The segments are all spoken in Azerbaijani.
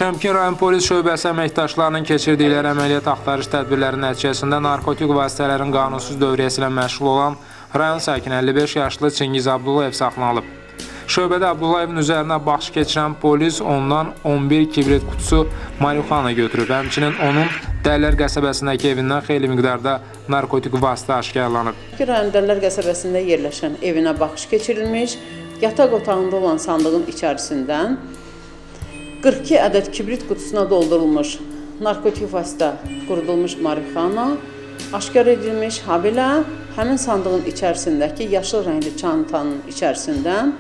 Şəmkir rayon polis şöbəsi əməkdaşlarının keçirdikləri əməliyyat axtarış tədbirlərinin nəticəsində narkotik vasitələrin qanunsuz dövriyyəsi ilə məşğul olan rayon sakini 55 yaşlı Çingiz Abdullayev saxlanılıb. Şöbədə Abdullayevin üzərinə baxış keçirən polis ondan 11 kibrit qutusu marixuana götürüb. Həmçinin onun Dəllər qəsəbəsindəki evindən xeyli miqdarda narkotik vasitə aşkarlanıb. Rayon Dəllər qəsəbəsində yerləşən evinə baxış keçirilmiş, yataq otağında olan sandığın içərisindən 42 ədəd kibrit qutusuna doldurulmuş narkotik vasitə, qurudulmuş marixuana aşkar edilmiş, habelə həmin sandığın içərisindəki yaşıl rəngli çantanın içərisindən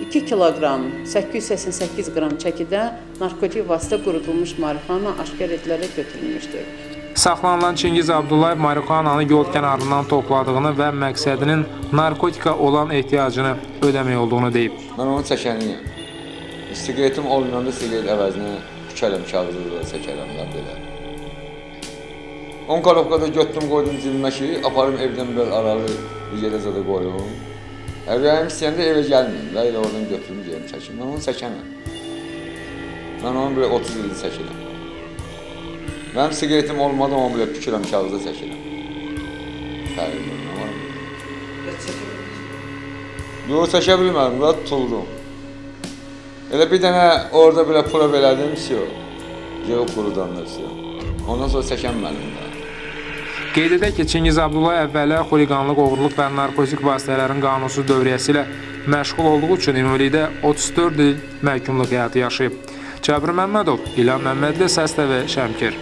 2 kiloqram 888 qram çəkidə narkotik vasitə qurudulmuş marixuana aşkar edilərək götürülmüşdür. Saxlanılan Çingiz Abdullayev marixuananı yol kənarından topladığını və məqsədinin narkotika olan ehtiyacını ödəmək olduğunu deyib. Mən onu çəkəniyim. Siqaretim olmayanda siqaret əvəzinə tükərəm, kağızı da çəkərəm da belə. 10 kalovkada götdüm, qoydum cibimə ki, aparım evdən belə aralı bir yerə zədə qoyum. Əvvəlim istəyəndə evə gəlməyim və elə oradan götürüm, gedim çəkim. Mən onu çəkəməm. Mən onu belə 30 ildir çəkirəm. Mənim siqaretim olmadan onu belə tükürəm, kağızı çəkirəm. Fərqim var mı? Yox, çəkə bilmədim, belə tutuldum. Elə bir dənə orada belə pula verədim, yığıb qurudanlar. Ondan sonra çəkənmədim də. Qeyd edək ki, Çingiz Abdullayev əvvəllər xuliqanlıq, oğurluq və narkotik vasitələrin qanunsuz dövriyyəsi ilə məşğul olduğu üçün ümumilikdə 34 il məhkumluq həyatı yaşayıb. Cəbir Məmmədov, İlham Məmmədli, Səs TV, Şəmkir.